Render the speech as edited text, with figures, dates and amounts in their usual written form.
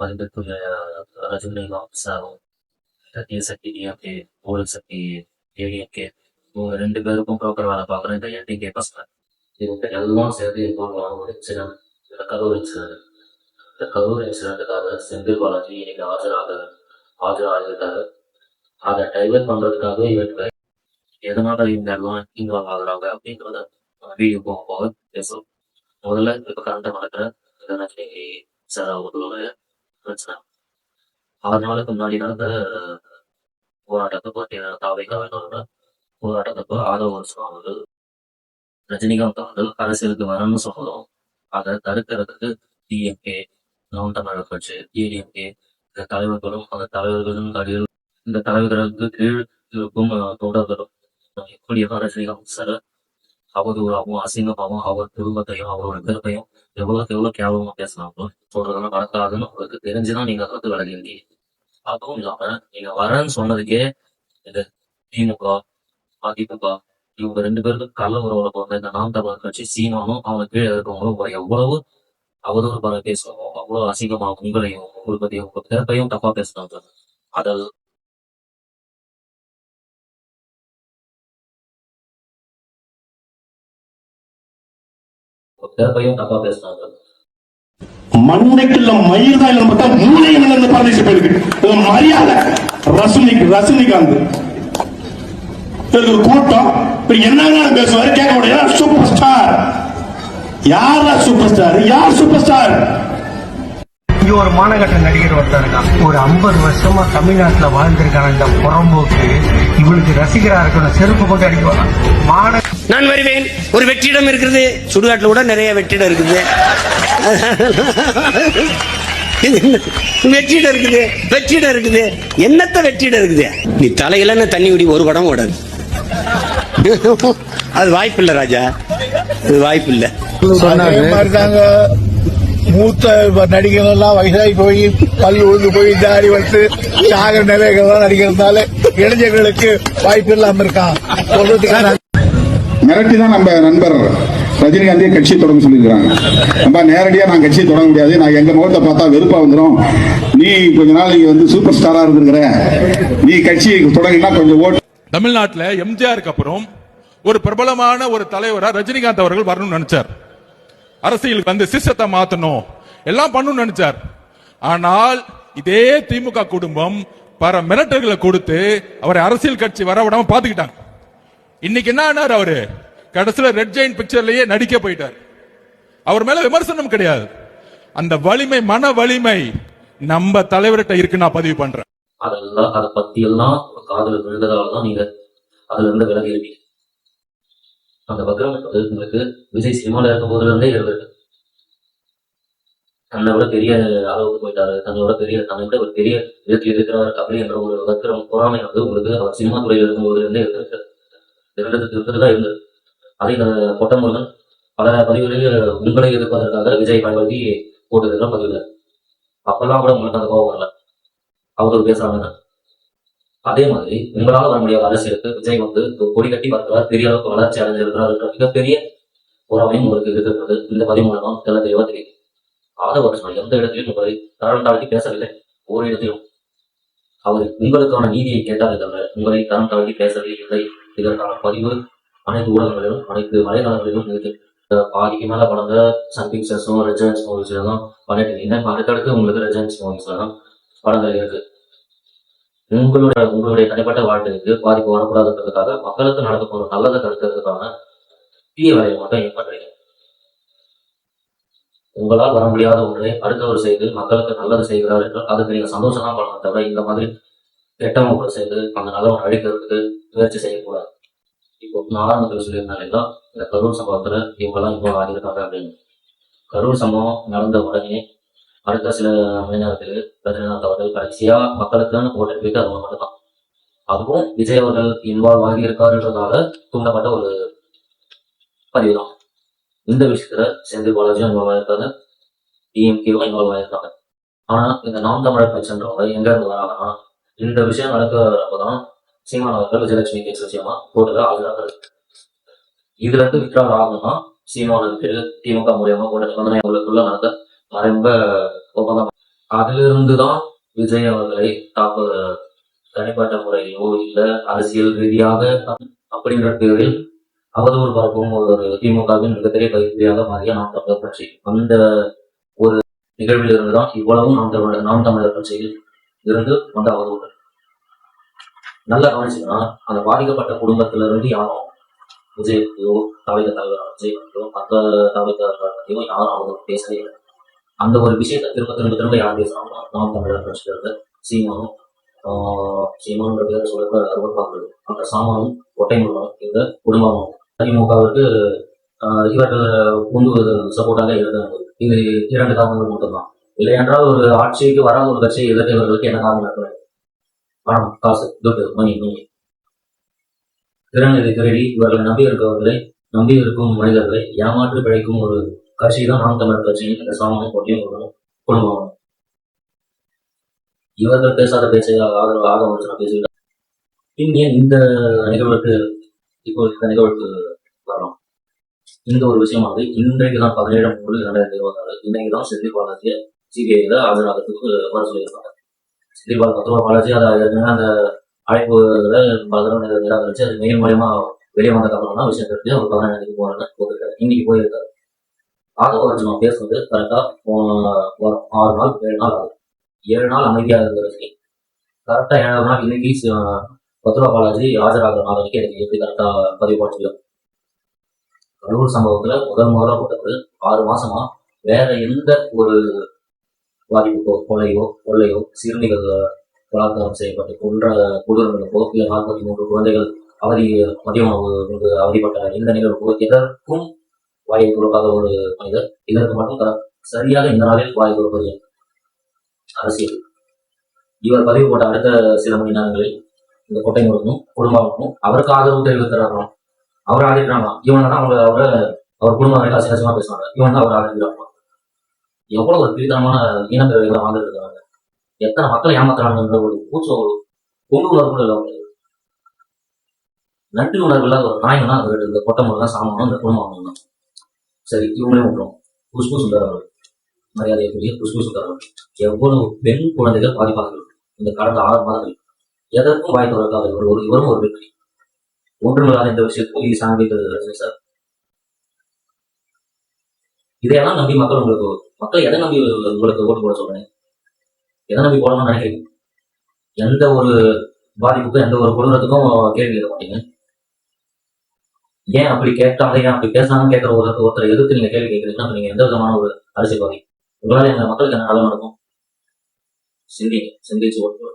மதிப்பிற்குரிய ரஜினிகாந்த் சாரும், சத்திய சக்தி டிஎம்கே, ஊழல் சக்தி ஏடிஎம்கே, இவங்க 2 பேருக்கும் புரோக்கர் வேலை பார்க்குற இந்த என்டிகே பசங்க இவங்க எல்லாம் சேர்ந்து இன்வால்வ் ஒரு இன்சிடென்ட், இந்த கரூர் இன்சிடென்ட். இந்த கரூர் இன்சிடென்ட்டுக்காக செந்தில் பாலாஜி இன்னைக்கு ஆஜராகிருக்காரு. அதை டைவர்ட் பண்றதுக்காக இவங்க எதனால இந்த எல்லாம் இன்வால்வ் ஆகுறாங்க அப்படின்றத வீடியோ போக பேசுறோம். முதல்ல இப்ப கரண்ட நடக்கிற தனலட்சுமி சார் அவர்களோட பிரச்சனை. 6 நாளுக்கு முன்னாடி நடந்த போராட்டத்தப்போ தாவைக்காவினோட போராட்டத்தப்போ ஆதரவு வருஷம் அவர்கள் ரஜினிகாந்த் அவர்கள் அரசியலுக்கு வரணும்னு சொல்றோம். அதை தடுக்கிறதுக்கு டிஎம்கே, நாம் தமிழர் கட்சி, ஏடிஎம்கே, இந்த தலைவர்களும் அந்த தலைவர்களின் அடியில் இந்த தலைவர்களுக்கு கீழ் இருக்கும் தொண்டர்களும் எப்படியெல்லாம் ரஜினிகாந்த் சார் அவதூறாகவும் அசிங்கமாகவும் அவர் குடும்பத்தையும் அவரோட கருத்தையும் எவ்வளவு கேவலமா பேசினாங்களோ சொல்றதெல்லாம் நடக்காதுன்னு உங்களுக்கு தெரிஞ்சுதான் நீங்க வந்து விலகி. அதுவும் இல்லாம நீங்க வரேன்னு சொன்னதுக்கே இந்த திமுக, அதிமுக இவங்க 2 பேருக்கு கள்ள உறவுல போன இந்த நாம் தமிழர் கட்சி சீமானும் அவங்க கீழே இருக்கவங்களும் எவ்வளவு அவதூறு பேசுவோம், அவ்வளவு அசிங்கமா உங்களையும் குடும்பத்தையும் உங்க பிறப்பையும் தப்பா பேசுறாங்க. அதெல்லாம் பிறப்பையும் தப்பா பேசுறாங்க. மண்டைக்குள்ள மயில் தான் இல்ல பார்த்தா மூளை இருந்து பரதேசி போயிருக்கு. மரியாதை ரஜினிகாந்த் கூட்டம் என்ன பேசுவாரு கேட்க முடியாது. சூப்பர் ஸ்டார் யாரா சூப்பர் ஸ்டார்? யார் சூப்பர் ஸ்டார்? இங்க ஒரு மாநகர நடிகர் ஒருத்தருக்கான், ஒரு 50 வருஷமா தமிழ்நாட்டுல வாழ்ந்திருக்கான இந்த புறம்போக்கு இவளுக்கு ரசிகரா இருக்கணும், செருப்பு போட்டு அடிக்குவாங்க. நான் வருவேன். ஒரு வெற்றிடம் இருக்கிறது, சுடுகாட்டுல கூட நிறைய வெற்றிடம் இருக்குது. வெற்றிடம் இருக்குது, என்னத்த வெற்றிடம் இருக்குது? நீ தலையில தண்ணி விடி ஒரு படம் ஓடாது. அது வாய்ப்பு இல்ல ராஜா, அது வாய்ப்பு இல்ல. மூத்த நடிகர்கள் எல்லாம் வயசாகி போய் பல் உழுந்து போய் தாடி வந்து சாகர நிலைகள் நடிக்கிறதுனால இளைஞர்களுக்கு வாய்ப்பு இல்லாம இருக்கான். மிரட்டி தான் நம்ம நண்பர் ரஜினிகாந்தே கட்சி தொடங்க சொல்லியிருக்காங்க. நம்ம நேரடியா நான் கட்சி தொடங்க முடியாது, நான் எங்க முகத்தை பார்த்தா வெறுப்பா வந்துடும், நீ கொஞ்ச நாள் நீங்க வந்து சூப்பர் ஸ்டாரா இருந்திருக்கிற, நீ கட்சி தொடங்கினா கொஞ்சம் ஓட்டு. தமிழ்நாட்டில் எம்ஜிஆருக்கு அப்புறம் ஒரு பிரபலமான ஒரு தலைவரா ரஜினிகாந்த் அவர்கள் வரணும்னு நினைச்சார். அரசியலுக்கு வந்து சிஸ்டத்தை மாத்தணும் எல்லாம் பண்ணணும்னு நினைச்சார். ஆனால் இதே திமுக குடும்பம் பல மிரட்டல்களை கொடுத்து அவரை அரசியல் கட்சி வர விடாம பாத்துக்கிட்டாங்க. இன்னைக்கு என்ன ஆனார்? அவரு கடைசியில ரெட் ஜெயின் பிக்சர்லயே நடிக்க போயிட்டார். அவர் மேல விமர்சனம் கிடையாது, அந்த வலிமை, மன வலிமை நம்ம தலைவர்கிட்ட இருக்கு. நான் பதிவு பண்றேன். அதெல்லாம் அதை பத்தி எல்லாம் காதல விழுந்ததாலதான் நீங்க அதுல இருந்து விலகி இருக்கீங்க. அந்த வக்ரம் உங்களுக்கு விஜய் சினிமால இருக்கும் போதுல இருந்தே இருந்தது. தன்னை விட பெரிய அளவுக்கு போயிட்டாரு, தன்னை விட ஒரு பெரிய விதத்தில் இருக்கிறார் அப்படின்ற ஒரு வக்ரம் பொறாமை வந்து உங்களுக்கு அவர் சினிமா துறையில் இருக்கும் போதுல இருந்தே இருந்துதான் இருந்தது. அதை இந்த பொட்டமுருகன் பல பதிவுகளில் உங்களை எதிர்ப்பதற்காக விஜய் பயன்படுத்தி போட்டதுதான் பதிவுல. அப்பெல்லாம் கூட உங்களுக்கு அந்த கோபம் வரல, அவர்கள் பேசுறாங்க. அதே மாதிரி உங்களால வர முடியாத அரசியலுக்கு விஜய் வந்து கொடி கட்டி பார்க்கிறார், பெரிய அளவுக்கு வளர்ச்சி அடைஞ்சிருக்கிறார், மிகப்பெரிய பொறாமையும் உங்களுக்கு இருக்கிறது. இந்த பதிவு மூலமா தெல்ல தெளிவா தெரியும். ஆதவர்கள் எந்த இடத்திலும் உங்களை தரம் தாழ்த்தி பேசவில்லை. ஒரு இடத்திலும் அவர் உங்களுக்கான நீதியை கேட்டால் தவிர உங்களை தரம் தாழ்த்தி பேசவே இல்லை. இதற்கான பதிவு அனைத்து ஊடகங்களிலும் அனைத்து வலைதளங்களிலும் இருக்கு. பாதிக்கு மேல படங்க சன் பிக்சர்ஸும் ரெஜிடென்ஸ் மூவிஸ்ல தான் பண்ணிட்டு இருக்கீங்க. அடுத்தடுத்து உங்களுக்கு ரெஜிடென்ஸ் மூவிஸ்ல தான் படங்கள் இருக்கு. உங்களுடைய தனிப்பட்ட வாழ்க்கைக்கு பாதிப்பு வரக்கூடாதுன்றதுக்காக மக்களுக்கு நடக்க போற நல்லதை தடுக்கிறதுக்கான தீய வேலையை மட்டும் ஏன் பண்றீங்க? உங்களால் வர முடியாத ஒன்றை அடுத்தவர் செய்து மக்களுக்கு நல்லது செய்கிறார் என்றால் அதுக்கு நீங்க சந்தோஷம் தான் பண்ணணும் தவிர இந்த மாதிரி கெட்டவங்களை செய்து அந்த நல்லவன் அழிக்கிறதுக்கு முயற்சி செய்யக்கூடாது. இப்போ நான் ஆரம்பத்தில் சொல்லியிருந்தாலும் இந்த கரூர் சம்பவத்துல இவங்கெல்லாம் இப்போ ஆகியிருக்காங்க அப்படின்னு. கரூர் சம்பவம் நடந்த உடனே அடுத்த சில மணி நேரத்தில் ரஜினிகாந்த் அவர்கள் கடைசியா மக்களுக்கு ஓட்டு போயிட்டு அது மட்டும்தான். அதுவும் விஜய் அவர்கள் இன்வால்வ் ஆகி இருக்காருன்றதால தூண்டப்பட்ட ஒரு பதிவு தான். இந்த விஷயத்துல செந்தில் பாலாஜியும் இன்வால்வ் ஆயிருக்காங்க, டிஎம்கேவும் இன்வால்வ் ஆயிருக்காங்க. ஆனா இந்த நாம் தமிழர் கட்சின்றவங்க எங்க இருந்து வராங்கன்னா இந்த விஷயம் நடக்கிறப்பதான் சீமான் அவர்கள் விஜயலட்சுமி கேஸ் விஷயமா போட்டுதான் ஆகுறாங்க. இதுல இருந்து விக்ரால் ஆகணும்னா சீமானுக்கு திமுக மூலியமா போட்ட நிபந்தனை அவங்களுக்குள்ள நடந்த மறைமுக ஒப்பந்தம். அதிலிருந்துதான் விஜய் அவர்களை தனிப்பட்ட முறையிலோ இல்ல அரசியல் ரீதியாக அப்படின்ற பேரில் அவதூறு பரப்பும் ஒரு திமுகவின் மிகப்பெரிய கைதியாக மாறிய நாம் தமிழர் கட்சி. அந்த ஒரு நிகழ்வில் இருந்துதான் இவ்வளவும் நாம் தமிழர் கட்சியில் இருந்து வந்த அவதூறு. நல்லா கவனிச்சுன்னா அந்த பாதிக்கப்பட்ட குடும்பத்திலிருந்து யாரும் விஜய்க்கோ தவிர தலைவர் விஜய்க்கோ மற்ற தவிர யாரும் அவதூறு பேசவே இல்லை. அந்த ஒரு விஷயத்தை திரும்ப யார் பேசுறாங்கன்னா நாம் தமிழர் கட்சியில இருந்த சீமானும் சீமான்ற பேரை சொல்ல அறுபது பார்க்குறது அந்த சாமானும் ஒட்டைமுருகனும் இந்த குடும்பமும் திமுகவிற்கு இவர்கள் முன்பு சப்போர்ட்டாக இருந்தாங்க. இது 2 காரணங்கள் மட்டும்தான். இல்லை என்றால் ஒரு ஆட்சிக்கு வராத ஒரு கட்சியை எதிர்த்தவர்களுக்கு என்ன காரணம் இருக்கிறது? பணம், காசு, துட்டு, மணி. திறநிலை திருடி இவர்களை நம்பி இருக்கும் மனிதர்களை ஏமாற்றி பிழைக்கும் ஒரு கட்சி தான் நாம் தமிழர் கட்சியின் இந்த சாமானும் ஒட்டைமுருகனும் குடும்பம். இவர்கள் பேசாத பேச்சை ஆதரவாக வந்து பேசுகிறார். ஏன் இந்த நிகழ்வுக்கு வரலாம்? இந்த ஒரு விஷயமானது இன்றைக்குதான் 17/3/2026 இன்னைக்குதான் செந்தில் பாலாஜியை சிபிஐல ஆஜராகிறதுக்கு வர சொல்லியிருக்காங்க. செந்தில் பாலாஜி அதை அந்த அழைப்புல பலரும் நிராகரிச்சு அது மெயில் மூலியமா வெளியே வந்த அப்புறம் தான் விஷயம் தெரிஞ்சு அவர் 17 போயிருக்காரு. இன்னைக்கு போயிருக்காரு. ஆதவ பேசுறது கரெக்டா 6 நாள் 7 நாள் ஆகுது. 7 நாள் அமைதியாக இருந்த ரஜினி கரெக்டா 7வது நாள் இன்னைக்கு பத்ரா பாலாஜி ஆஜராகிற நாளைக்கு எனக்கு எப்படி கரெக்டா பதிவு பண்ணிக்கலாம். கரூர் சம்பவத்துல முதல்ல போட்டது 6 மாசமா வேற எந்த ஒரு பாதிப்புக்கோ கொள்ளையோ சிறுமிகள் பலாத்காரம் செய்யப்பட்டு கொடூரங்களுக்கோ இல்ல 43 குழந்தைகள் மதிய உணவு அவதிப்பட்ட இந்த நிகழ்வுக்கோ எதற்கும் வாயை கொடுக்காத ஒரு மனிதர் இதற்கு மட்டும் சரியாக இந்த நாளில் வாயை கொடுப்பது அரசியல். இவர் பதிவு போட்ட அடுத்த சில மணி நேரங்களில் இந்த கொட்டை முருகனும் குடும்பமும் அவருக்கு ஆதரவு தெரிவிக்கிறாராம். அவர் ஆதரிக்கிறாங்களாம். இவங்க தான் அவர் குடும்பம் வரைக்கும் அசிங்கமா பேசுவாங்க. இவன் தான் அவர் ஆதரிக்கிறாங்க. எவ்வளவு ஒரு தீவிரமான இனப்பிறவைகளை வாழ்ந்துட்டு இருக்காங்க. எத்தனை மக்களை ஏமாத்துறாங்கன்ற ஒரு கொண்டு உணர்வு கூட இல்லை. நன்றி உணர்வு இல்லாத ஒரு நாயகனா இந்த கொட்டை முருகன் சாமானும் இந்த குடும்பம் தான். சரி, இவங்களே விட்டுரும். குஷ்பு சுந்தர் அவர்கள் மரியாதைக்குரிய குஷ்பு சுந்தர் அவர்கள் எவ்வளவு பெண் குழந்தைகள் பாதிப்பார்கள் இந்த கடந்த 6 மாதங்கள் எதற்கும் வாய்ப்பு இருக்காது. இவரும் ஒரு வெற்றி. ஒன்றுமில்லாத இந்த விஷயத்துக்கு சாங்கித்தது ரஜினி சார். இதையெல்லாம் நம்பி மக்கள் எதை நம்பி உங்களுக்கு ஓட்டு போட சொல்றேன்? எதை நம்பி போடணும்னு நினைக்கிறீங்க? எந்த ஒரு பாதிப்புக்கும் எந்த ஒரு கொள்ளுறதுக்கும் கேள்வி கேட்க மாட்டீங்க. ஏன் அப்படி கேட்டாங்க, ஏன் அப்படி பேசாம கேட்கிற ஒருத்தரை எதிர்த்து நீங்க கேள்வி கேட்கறீங்கன்னா நீங்க எந்த விதமான ஒரு அரசியல்வாதி? உங்களால எங்க மக்களுக்கு என்ன நல்லா நடக்கும்? சிந்திச்சு ஓட்டு